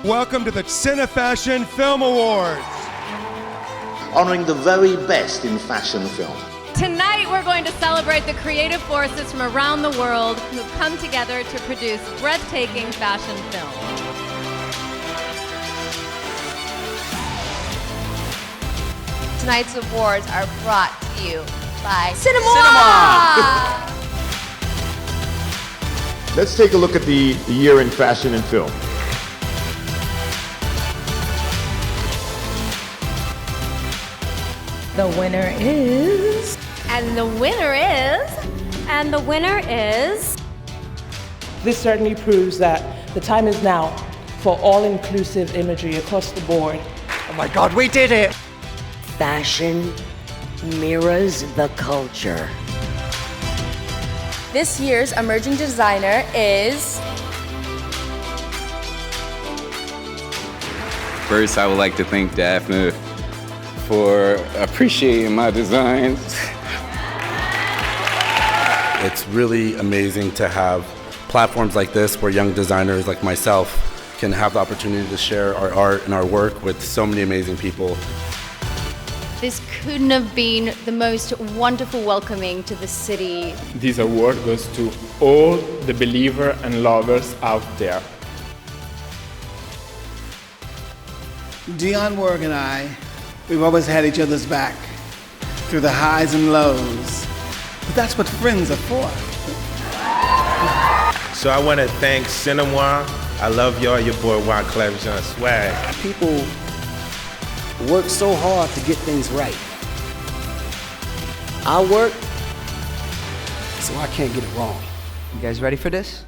Welcome to the CinéFashion Film Awards. Honoring the very best in fashion film. Tonight we're going to celebrate the creative forces from around the world who've come together to produce breathtaking fashion film. Tonight's awards are brought to you by Cinémoi! Let's take a look at the year in fashion and film. The winner is... And the winner is... And the winner is... This certainly proves that the time is now for all-inclusive imagery across the board. Oh my God, we did it! Fashion mirrors the culture. This year's emerging designer is... First, I would like to thank Daphne for appreciating my designs. It's really amazing to have platforms like this where young designers like myself can have the opportunity to share our art and our work with so many amazing people. This couldn't have been the most wonderful welcoming to the city. This award goes to all the believers and lovers out there. Dionne Warwick and I, we've always had each other's back through the highs and lows. But that's what friends are for. So I want to thank Cinémoi. I love y'all, your boy world-acclaimed swag. People work so hard to get things right. I work so I can't get it wrong. You guys ready for this?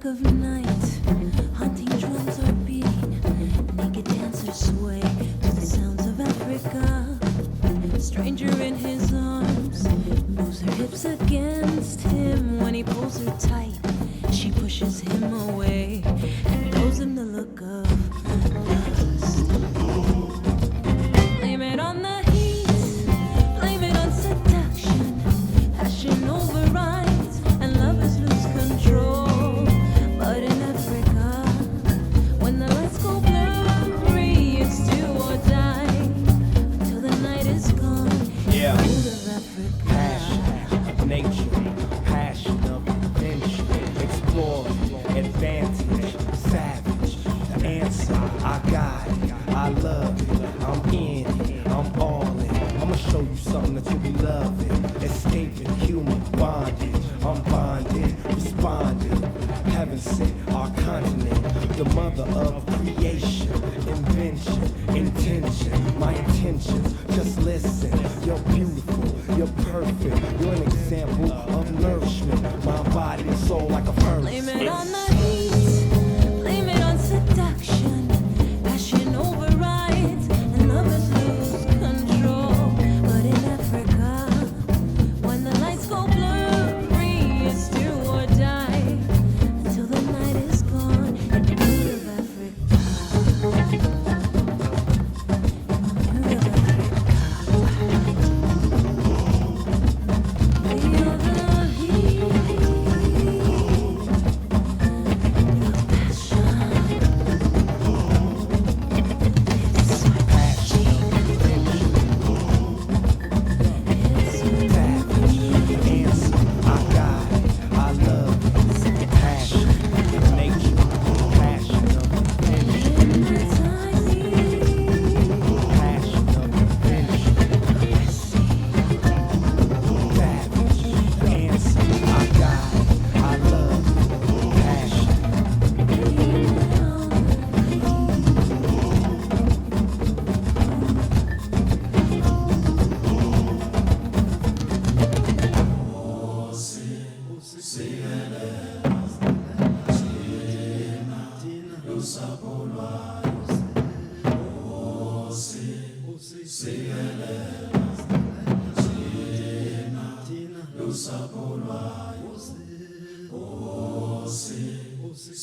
Of night, hunting drums are beating, naked dancers sway to the sounds of Africa. Stranger in his arms moves her hips against him. When he pulls her tight, she pushes him away and throws him the look of lust. Blame it on the heat, blame it on seduction. Passion overrides and lovers lose control. But in Africa, when the lights go blurry, it's do or die until the night is gone. Yeah. Mood of Africa. Passion of nature, passion of adventure, explore, advantage, savage. The answer, I got it, I love it, I'm in it, I'm all in. I'ma show you something that you'll be loving. Escaping human bondage, I'm bonded, responding. Heaven sent our continent, the mother of creation, invention, intention, my intentions. Just listen, you're beautiful, you're perfect, you're an example of nourishment. My body and soul like a furnace. Blame it on the heat, blame it on seduction. Passion overrides and lovers lose control. But in Africa, when the lights go blurry, it's do or die until the night is gone. In the mood of Africa.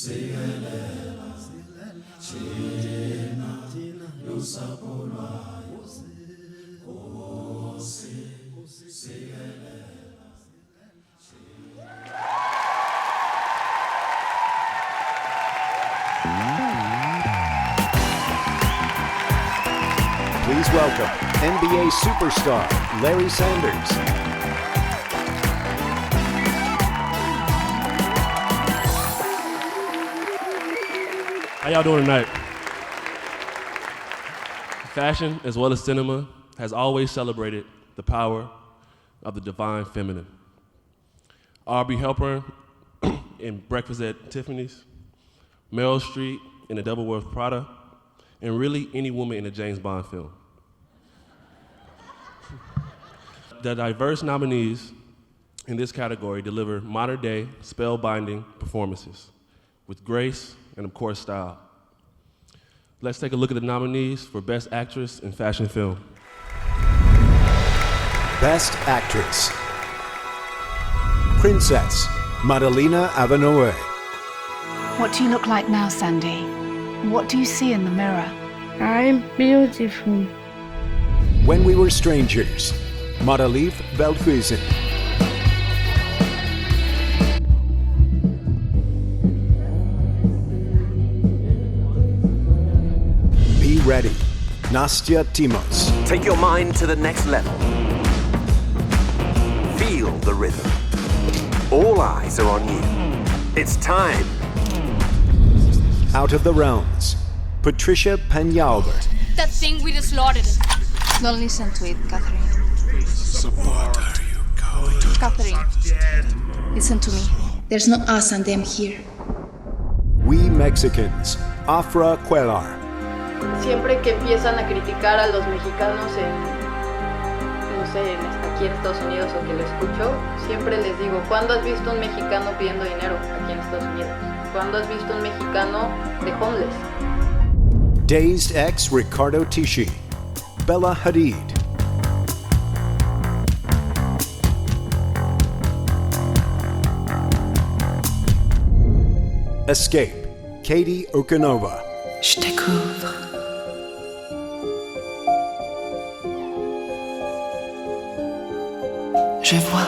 Please welcome NBA superstar Larry Sanders. How y'all doing tonight? Fashion, as well as cinema, has always celebrated the power of the divine feminine. Aubrey Hepburn in Breakfast at Tiffany's, Meryl Streep in The Devil Wears Prada, and really any woman in a James Bond film. The diverse nominees in this category deliver modern-day, spellbinding performances with grace and, of course, style. Let's take a look at the nominees for Best Actress in Fashion Film. Best Actress. Princess, Madalena Avanoe. What do you look like now, Sandy? What do you see in the mirror? I'm beautiful. When We Were Strangers, Madelief Veldhuizen. Be Ready, Nastya Timos. Take your mind to the next level. Feel the rhythm. All eyes are on you. It's time. Out of the Realms, Patricia Penjalver. That thing we just slaughtered. Don't listen to it, Catherine. So what are you going to Catherine, listen to me. There's no us and them here. We Mexicans, Afra Cuellar. Siempre que empiezan a criticar a los mexicanos no sé, aquí en Estados Unidos o que lo escucho, siempre les digo, ¿cuándo has visto un mexicano pidiendo dinero aquí en Estados Unidos? ¿Cuándo has visto un mexicano de homeless? Dazed X Ricardo Tisci, Bella Hadid. Escape, Katie Okanova. Je découvre. Je vois.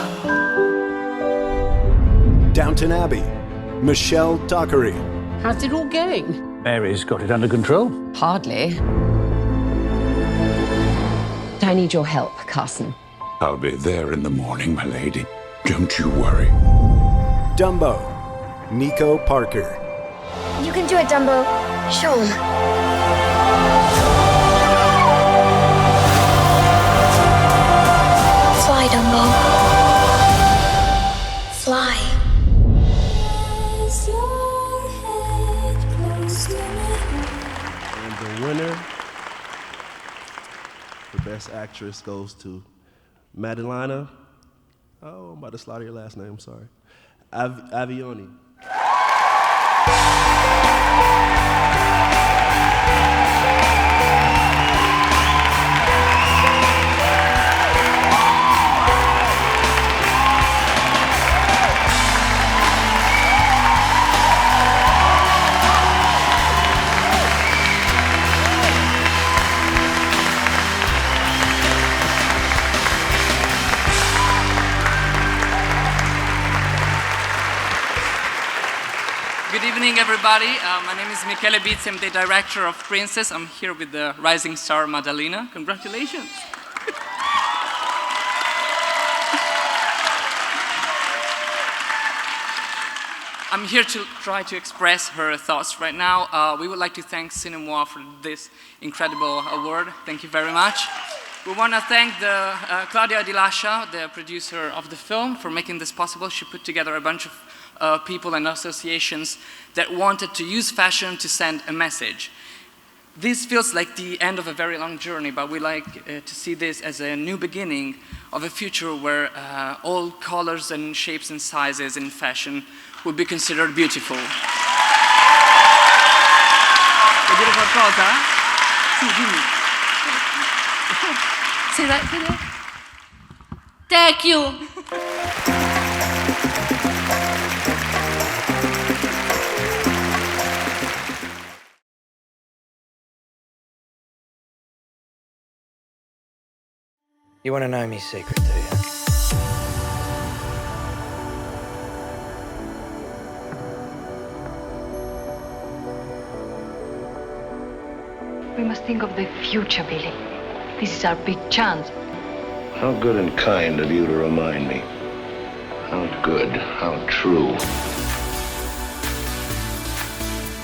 Downton Abbey, Michelle Dockery. How's it all going? Mary's got it under control. Hardly. I need your help, Carson. I'll be there in the morning, my lady. Don't you worry. Dumbo, Nico Parker. You can do it, Dumbo. Show 'em. Fly, Dumbo. Fly. And the winner for Best Actress goes to Madalena. Oh, I'm about to slaughter your last name, sorry. Avioni. Good evening, everybody. My name is Michele Bizzi. I'm the director of Princess. I'm here with the rising star, Madalena. Congratulations. I'm here to try to express her thoughts right now. We would like to thank Cinémoi for this incredible award. Thank you very much. We want to thank Claudia Di Lascia, the producer of the film, for making this possible. She put together a bunch of people and associations that wanted to use fashion to send a message. This feels like the end of a very long journey, but we like to see this as a new beginning of a future where all colors and shapes and sizes in fashion would be considered beautiful. Vuoi dire qualcosa? Sì, dimmi. Say that. Thank you. You want to know me secret, do you? We must think of the future, Billy. This is our big chance. How good and kind of you to remind me. How good, how true.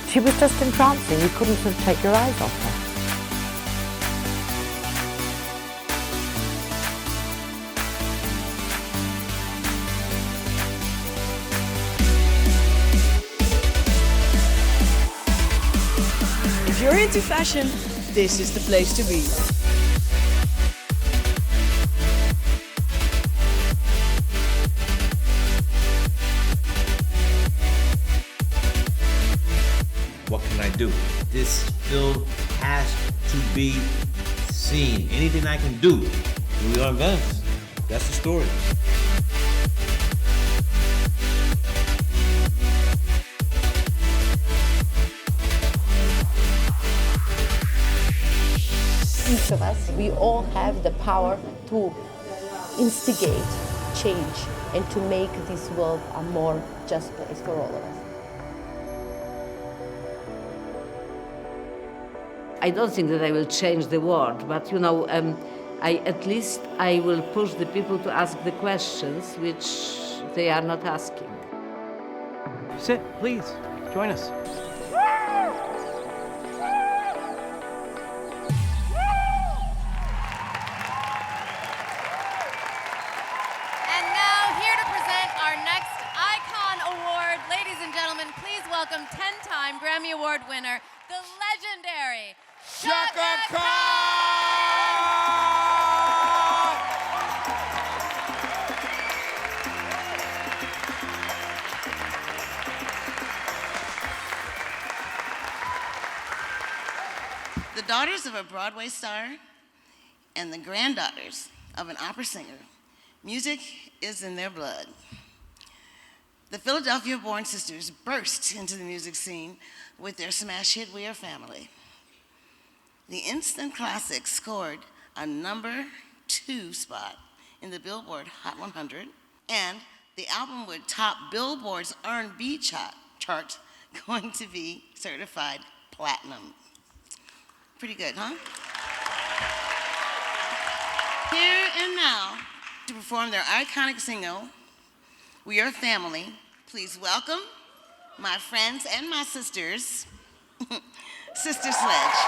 She was just entrancing. You couldn't sort of take your eyes off her. If you're into fashion, this is the place to be. What can I do? This film has to be seen. Anything I can do, we are advanced. That's the story. Each of us, we all have the power to instigate change and to make this world a more just place for all of us. I don't think that I will change the world, but you know, at least I will push the people to ask the questions which they are not asking. Sit, please. Join us. And now, here to present our next Icon Award, ladies and gentlemen, please welcome 10-time Grammy Award winner, the legendary Chaka Khan! The daughters of a Broadway star and the granddaughters of an opera singer, music is in their blood. The Philadelphia-born sisters burst into the music scene with their smash hit, We Are Family. The instant classic scored a #2 spot in the Billboard Hot 100, and the album would top Billboard's R&B chart, going to be certified platinum. Pretty good, huh? Here and now, to perform their iconic single, We Are Family, please welcome my friends and my sisters, Sister Sledge.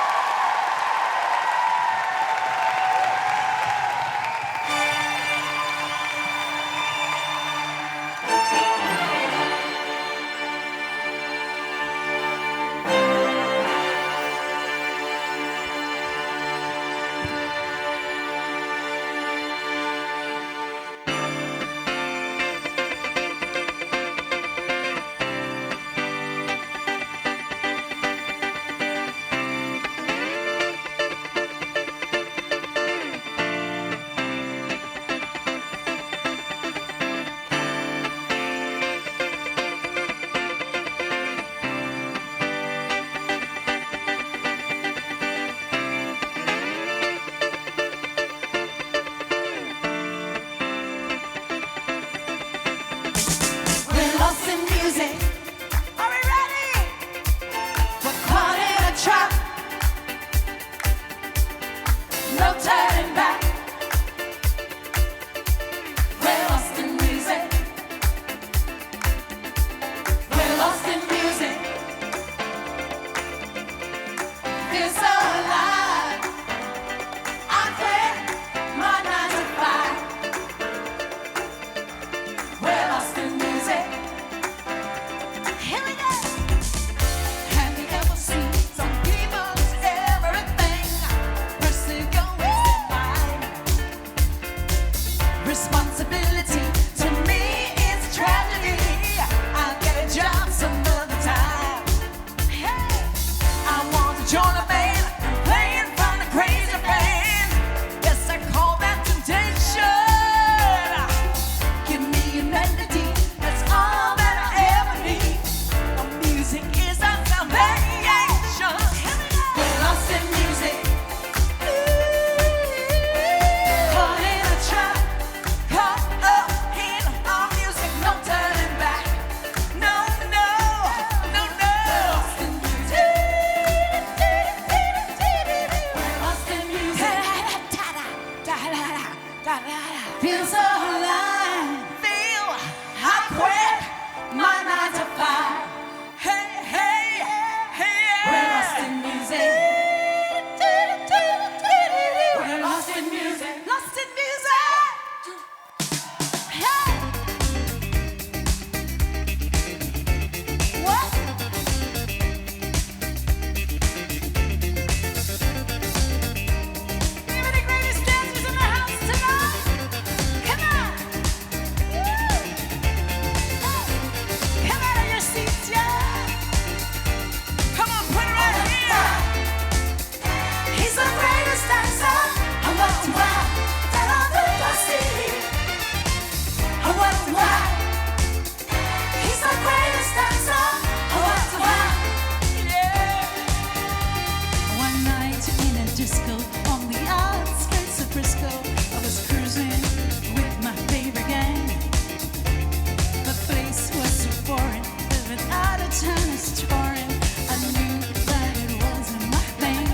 tennis touring. I knew that it wasn't my thing.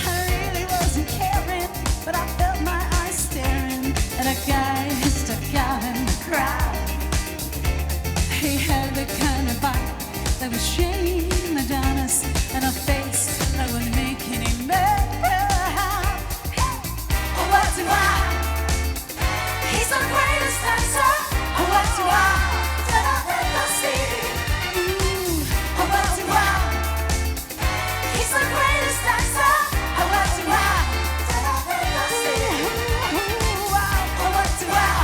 I really wasn't caring, but I felt my eyes staring at a guy stuck out in the crowd. He had the kind of body that was Shane Madonna's and a face that would make any man proud. Oh, what do I? He's the greatest dancer. Oh, what do I? That I've ever seen. Ooh, oh, what do I? He's the greatest dancer. Oh, what do I? That I've ever seen. Ooh, oh, what do I?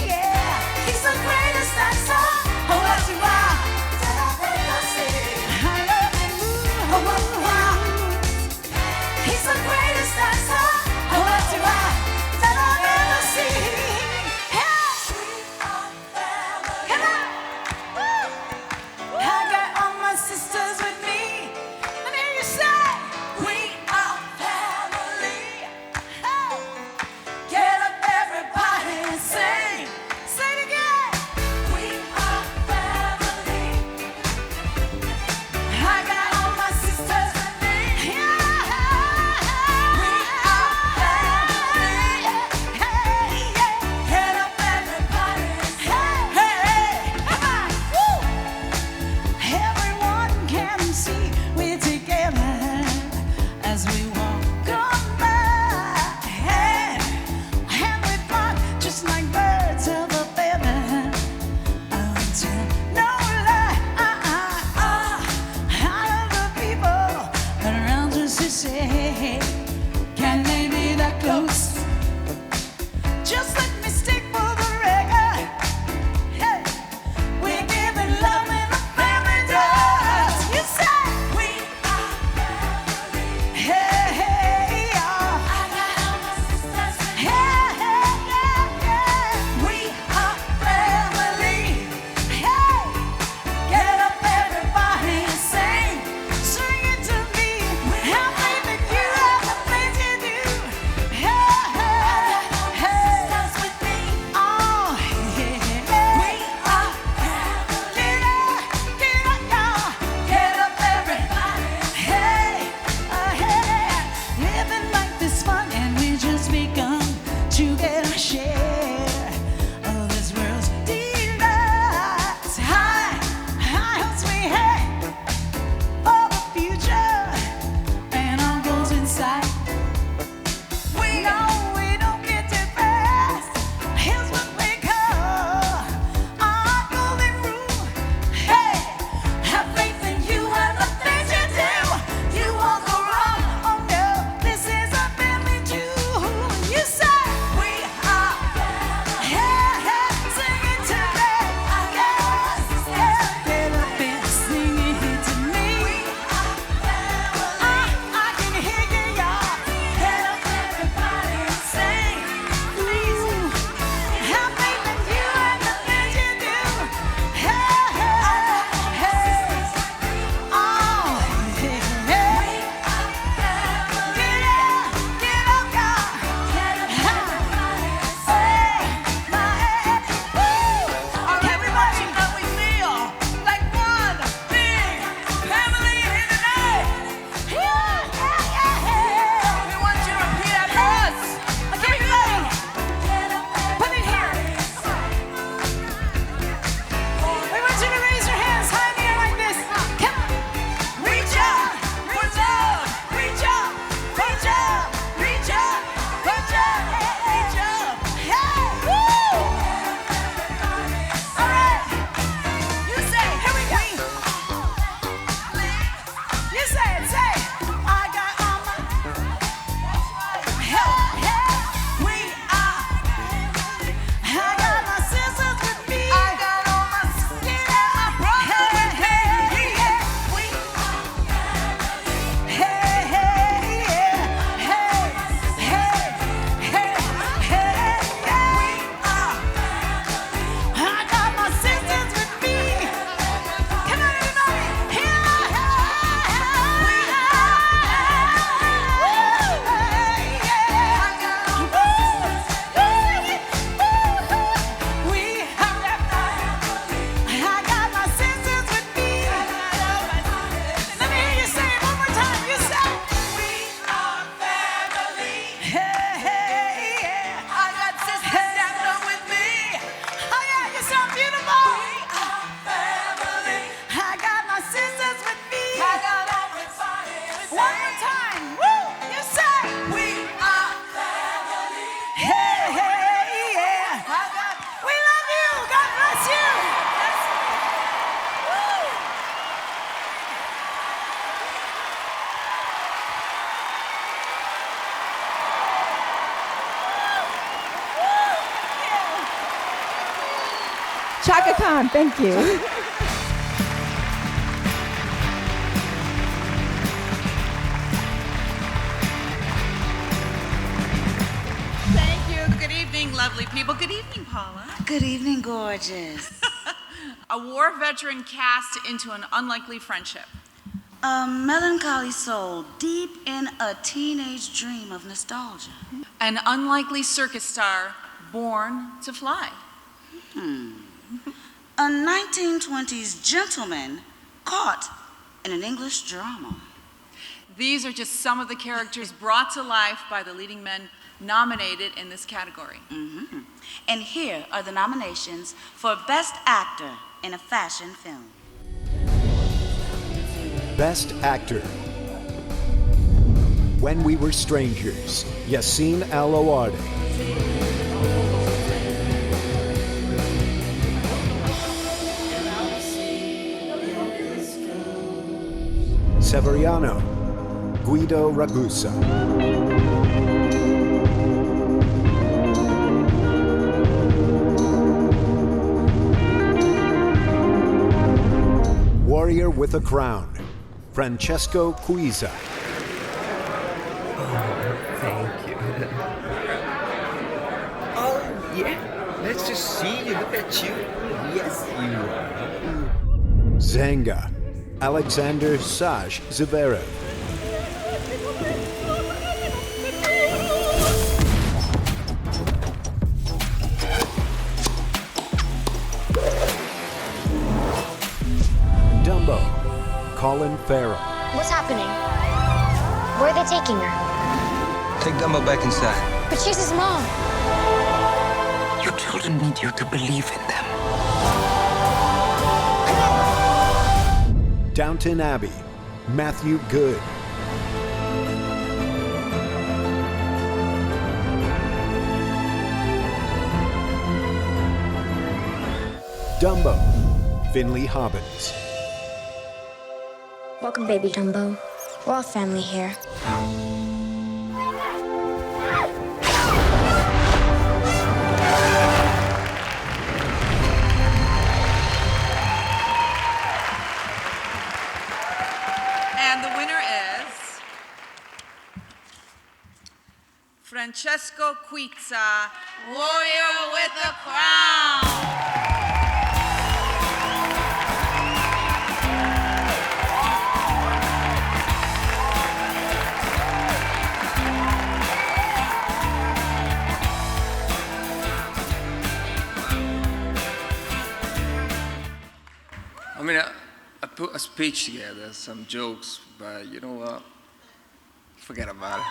Yeah, he's the greatest dancer. Oh, what do I? That I've ever seen. Chaka Khan, thank you. Thank you. Good evening, lovely people. Good evening, Paula. Good evening, gorgeous. A war veteran cast into an unlikely friendship. A melancholy soul deep in a teenage dream of nostalgia. An unlikely circus star born to fly. A 1920s gentleman caught in an English drama. These are just some of the characters brought to life by the leading men nominated in this category. And here are the nominations for Best Actor in a Fashion Film. Best Actor. When We Were Strangers, Yassine El-Ouardi. Severiano, Guido Ragusa. Warrior with a Crown, Francesco Cuisa. Thank you. Oh, yeah. Let's just see you. Look at you. Yes, you are. Zanga, Alexander Saj Zverev. Dumbo, Colin Farrell. What's happening? Where are they taking her? Take Dumbo back inside. But she's his mom. Your children need you to believe in them. Downton Abbey, Matthew Good. Dumbo, Finley Hobbins. Welcome, baby Dumbo. We're all family here. And the winner is Francesco Cuisa, Warrior with a Crown. I mean, I put a speech together, some jokes, but you know what? Forget about it.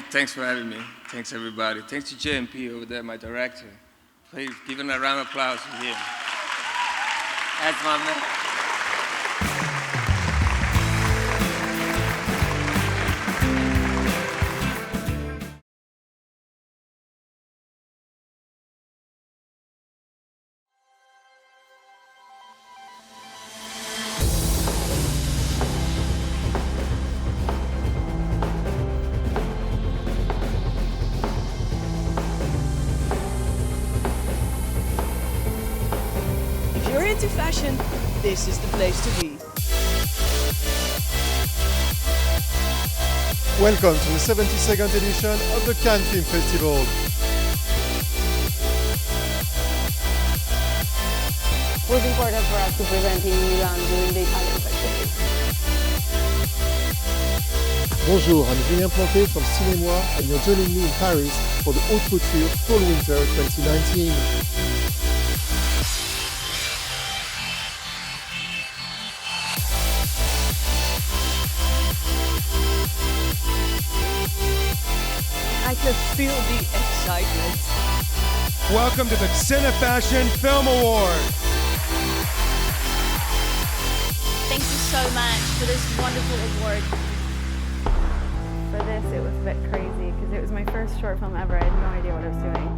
Thanks for having me. Thanks, everybody. Thanks to JMP over there, my director. Please give him a round of applause for him. That's my man. If you're into fashion, this is the place to be. Welcome to the 72nd edition of the Cannes Film Festival. It was important for us to present in Milan during the Italian Festival. Bonjour, I'm Julien Planté from Cinémoi, and you're joining me in Paris for the Haute Couture Fall-Winter 2019. I can feel the excitement. Welcome to the CinéFashion Film Awards. Thank you so much for this wonderful award. For this, it was a bit crazy because it was my first short film ever. I had no idea what I was doing.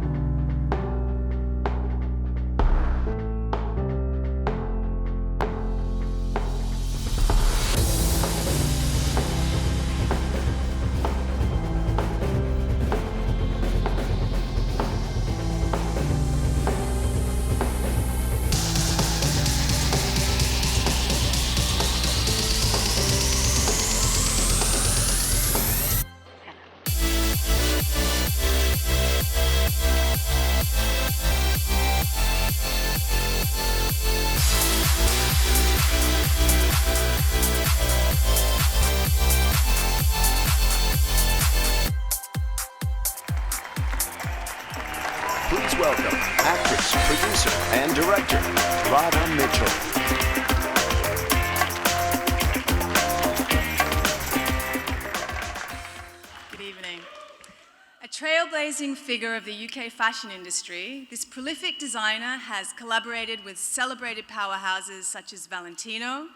trailblazing figure of the UK fashion industry, this prolific designer has collaborated with celebrated powerhouses such as Valentino,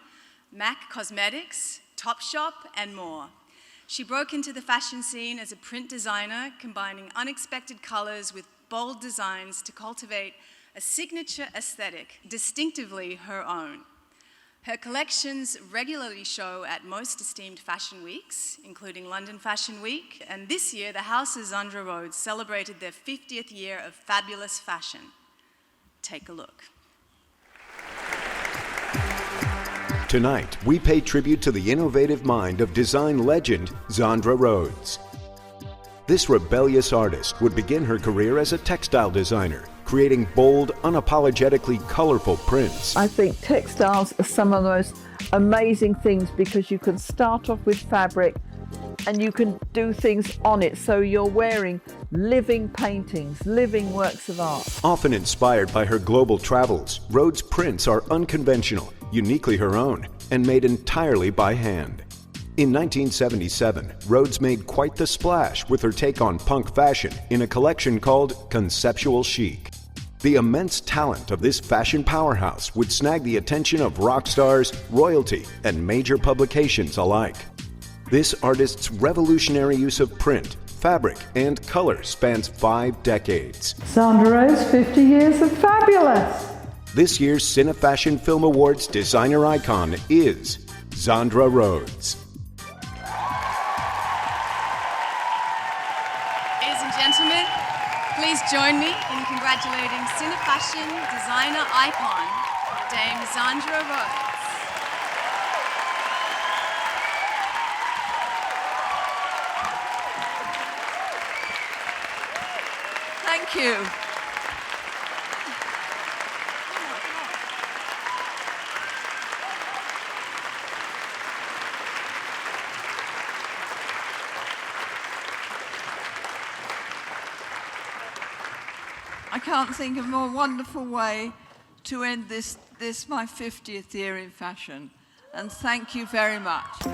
MAC Cosmetics, Topshop, and more. She broke into the fashion scene as a print designer, combining unexpected colors with bold designs to cultivate a signature aesthetic, distinctively her own. Her collections regularly show at most esteemed fashion weeks, including London Fashion Week, and this year the House of Zandra Rhodes celebrated their 50th year of fabulous fashion. Take a look. Tonight, we pay tribute to the innovative mind of design legend Zandra Rhodes. This rebellious artist would begin her career as a textile designer, creating bold, unapologetically colorful prints. I think textiles are some of the most amazing things because you can start off with fabric and you can do things on it, so you're wearing living paintings, living works of art. Often inspired by her global travels, Rhodes' prints are unconventional, uniquely her own, and made entirely by hand. In 1977, Rhodes made quite the splash with her take on punk fashion in a collection called Conceptual Chic. The immense talent of this fashion powerhouse would snag the attention of rock stars, royalty, and major publications alike. This artist's revolutionary use of print, fabric, and color spans 5 decades. Zandra Rhodes, 50 years of fabulous! This year's CineFashion Film Awards designer icon is Zandra Rhodes. Ladies and gentlemen, please join me in congratulating CineFashion designer icon, Dame Zandra Rhodes. Thank you. I can't think of a more wonderful way to end this my 50th year in fashion. And thank you very much.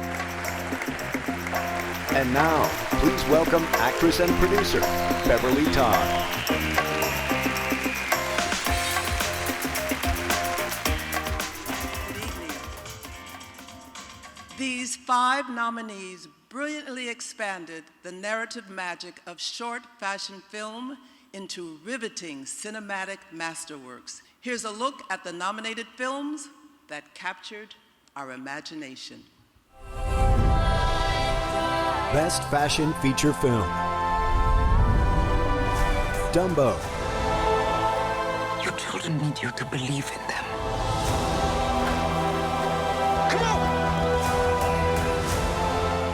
And now, please welcome actress and producer, Beverly Todd. Good evening. These 5 nominees brilliantly expanded the narrative magic of short fashion film into riveting cinematic masterworks. Here's a look at the nominated films that captured our imagination. Best Fashion Feature Film. Dumbo. Your children need you to believe in them.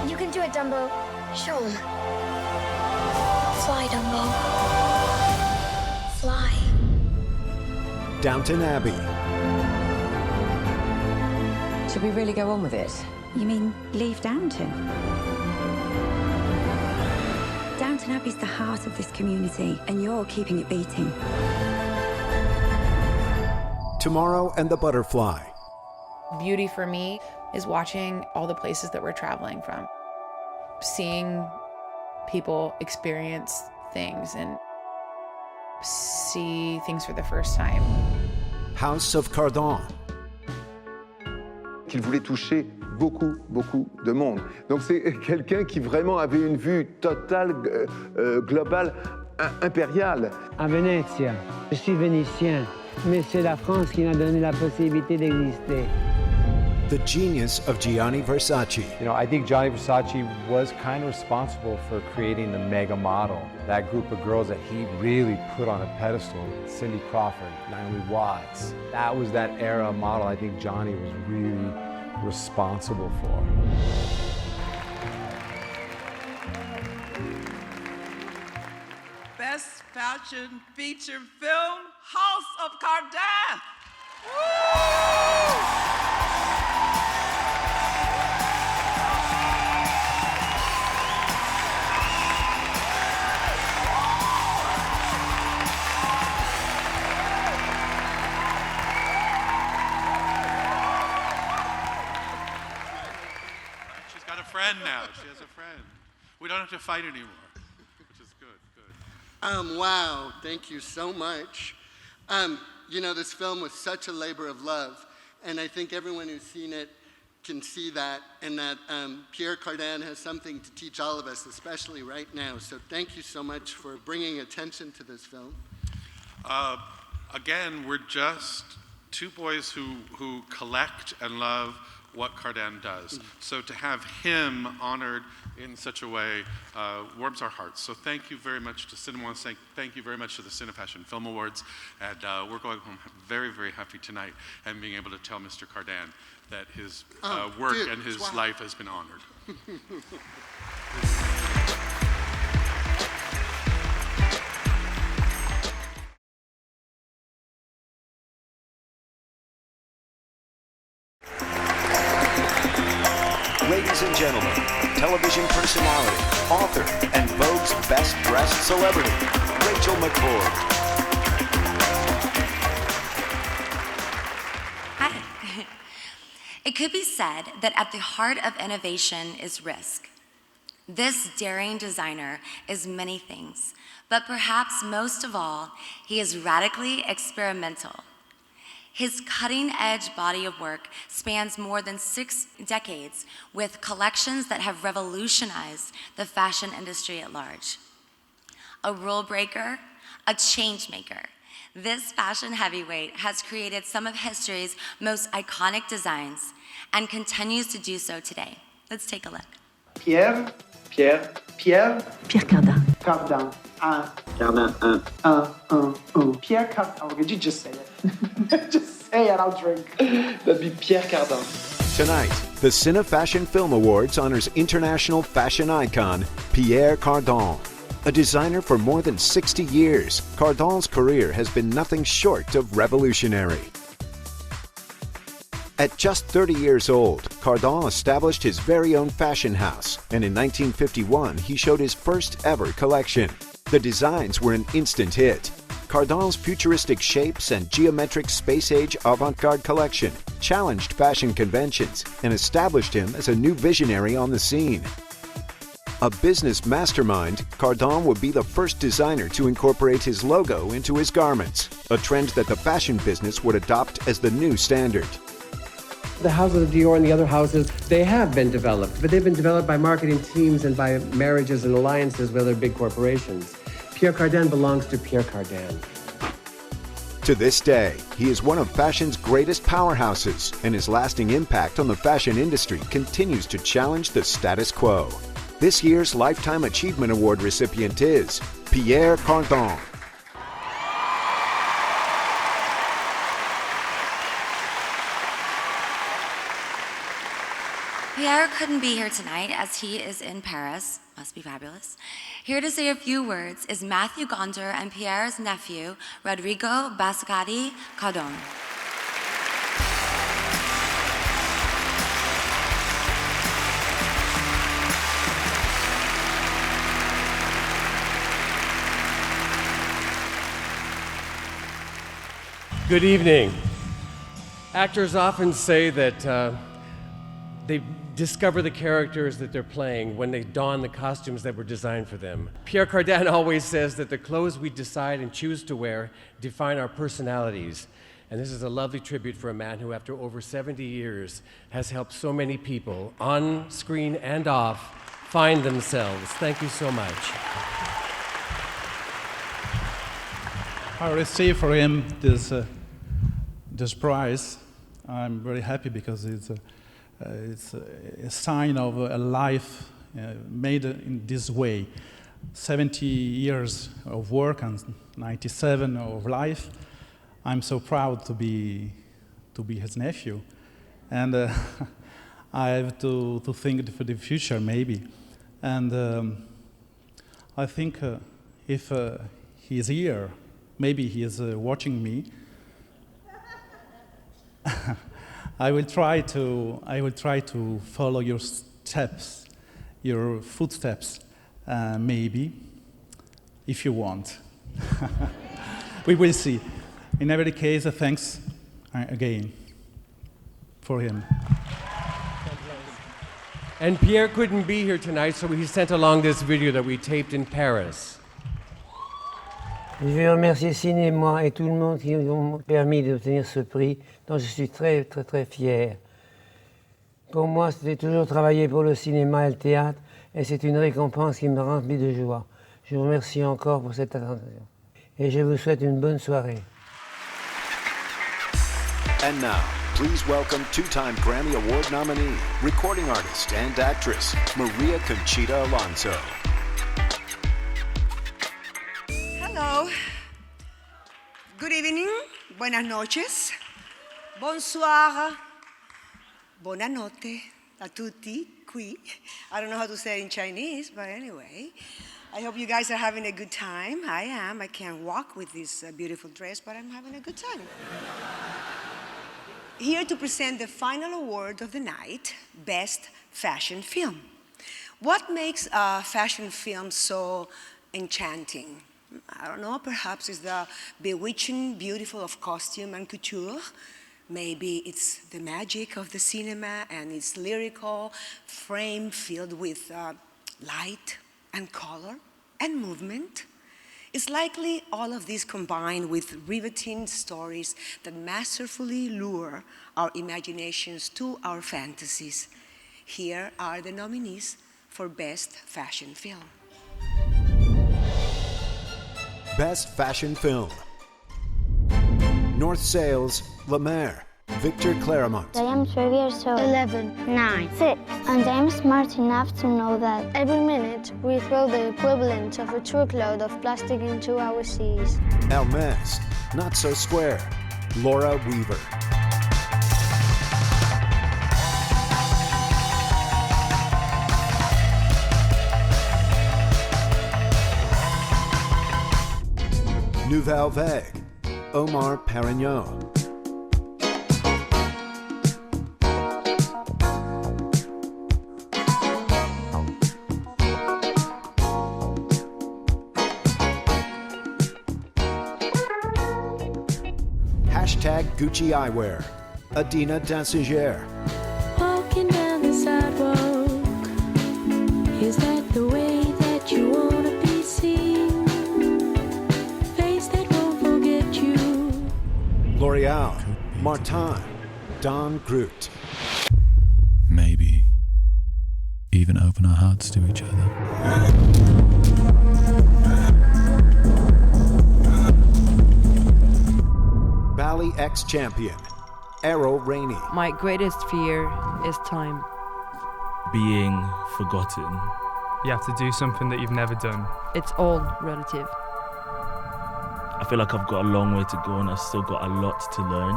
You can do it, Dumbo. Show 'em. Fly, Dumbo. Fly. Downton Abbey. Should we really go on with it? You mean leave Downton? Downton Abbey's the heart of this community, and you're keeping it beating. Tomorrow and the Butterfly. Beauty for me is watching all the places that we're traveling from. Seeing people experience things and see things for the first time. House of Cardon. Qu'il voulait toucher beaucoup de monde. Donc c'est quelqu'un qui vraiment avait une vue totale, globale, impériale. À Venezia, je suis vénitien, mais c'est la France qui m'a donné la possibilité d'exister. The genius of Gianni Versace. You know, I think Gianni Versace was kind of responsible for creating the mega model. That group of girls that he really put on a pedestal. Cindy Crawford, Naomi Watts. That was that era model I think Johnny was really responsible for. Best Fashion Feature Film, House of Cardin. She's got a friend now. She has a friend. We don't have to fight anymore, which is good. Wow, thank you so much. You know, this film was such a labor of love, and I think everyone who's seen it can see that, and that Pierre Cardin has something to teach all of us, especially right now. So thank you so much for bringing attention to this film. Again, we're just two boys who collect and love what Cardin does. So to have him honored in such a way warms our hearts. So thank you very much to Cinémoi, thank you very much to the CineFashion Film Awards, and we're going home very, very happy tonight and being able to tell Mr. Cardin that his work and his life has been honored. Ladies and gentlemen, television personality, author, and Vogue's best dressed celebrity, Rachel McCord. Hi. It could be said that at the heart of innovation is risk. This daring designer is many things, but perhaps most of all, he is radically experimental. His cutting-edge body of work spans more than 6 decades with collections that have revolutionized the fashion industry at large. A rule breaker, a change maker, this fashion heavyweight has created some of history's most iconic designs and continues to do so today. Let's take a look. Pierre Cardin. Cardin. Cardin. Pierre Cardin. Oh, did you just say it? Just say it, I'll drink. That'd be Pierre Cardin. Tonight, the CineFashion Film Awards honors international fashion icon Pierre Cardin. A designer for more than 60 years, Cardin's career has been nothing short of revolutionary. At just 30 years old, Cardin established his very own fashion house, and in 1951 he showed his first ever collection. The designs were an instant hit. Cardin's futuristic shapes and geometric space-age avant-garde collection challenged fashion conventions and established him as a new visionary on the scene. A business mastermind, Cardin would be the first designer to incorporate his logo into his garments, a trend that the fashion business would adopt as the new standard. The houses of Dior and the other houses, they have been developed, but they've been developed by marketing teams and by marriages and alliances with other big corporations. Pierre Cardin belongs to Pierre Cardin. To this day, he is one of fashion's greatest powerhouses, and his lasting impact on the fashion industry continues to challenge the status quo. This year's Lifetime Achievement Award recipient is Pierre Cardin. Pierre couldn't be here tonight as he is in Paris. Must be fabulous. Here to say a few words is Matthew Gonder and Pierre's nephew, Rodrigo Bascati Cardin. Good evening. Actors often say that they discover the characters that they're playing when they don the costumes that were designed for them. Pierre Cardin always says that the clothes we decide and choose to wear define our personalities. And this is a lovely tribute for a man who, after over 70 years, has helped so many people, on screen and off, find themselves. Thank you so much. I received for him this prize. I'm very happy because it's a sign of a life made in this way. 70 years of work and 97 of life. I'm so proud to be his nephew, and I have to think for the future maybe. And I think if he is here, maybe he is watching me. I will try to follow your steps, your footsteps, maybe, if you want. We will see. In every case, thanks again for him. And Pierre couldn't be here tonight, so he sent along this video that we taped in Paris. Je vais remercier Cinémoi et tout le monde qui nous ont permis d'obtenir ce prix, dont je suis très, très, très fier. Pour moi, c'était toujours travailler pour le cinéma et le théâtre, et c'est une récompense qui me remplit de joie. Je vous remercie encore pour cette attention. Et je vous souhaite une bonne soirée. And now, please welcome two-time Grammy Award nominee, recording artist and actress, Maria Conchita Alonso. Hello. Good evening. Buenas noches. Bonsoir. Buonanotte a tutti qui. I don't know how to say it in Chinese, but anyway. I hope you guys are having a good time. I am. I can't walk with this beautiful dress, but I'm having a good time. Here to present the final award of the night, Best Fashion Film. What makes a fashion film so enchanting? I don't know, perhaps it's the bewitching beauty of costume and couture. Maybe it's the magic of the cinema and its lyrical frame filled with light and color and movement. It's likely all of these combined with riveting stories that masterfully lure our imaginations to our fantasies. Here are the nominees for Best Fashion Film. Best Fashion Film. North Sails, La Mer, Victor Claremont. I am 12 years old. 11, 9, 6. And I am smart enough to know that every minute we throw the equivalent of a truckload of plastic into our seas. Hermes, Not So Square, Laura Weaver. Nouvelle Vague, Omar Perignon. Hashtag Gucci Eyewear, Adina Danciger. Walking down the sidewalk, is that the way that you want to be seen? Face that won't forget you. L'Oreal, Martin, Don Groot. Maybe even open our hearts to each other. Bally ex-champion, Errol Rainey. My greatest fear is time. Being forgotten. You have to do something that you've never done. It's all relative. I feel like I've got a long way to go and I've still got a lot to learn.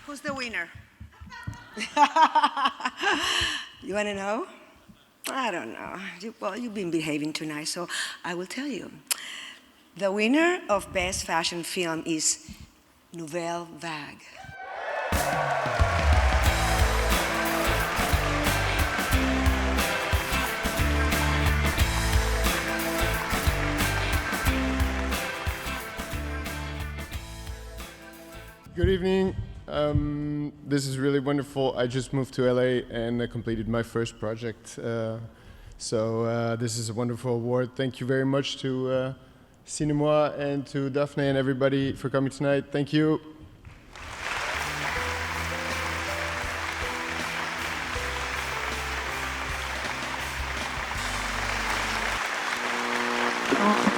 Who's the winner? You want to know? I don't know. Well, you've been behaving tonight, so I will tell you. The winner of Best Fashion Film is Nouvelle Vague. Good evening. This is really wonderful. I just moved to LA and completed my first project. So this is a wonderful award. Thank you very much to Cinémoi and to Daphne and everybody for coming tonight. Thank you. Oh.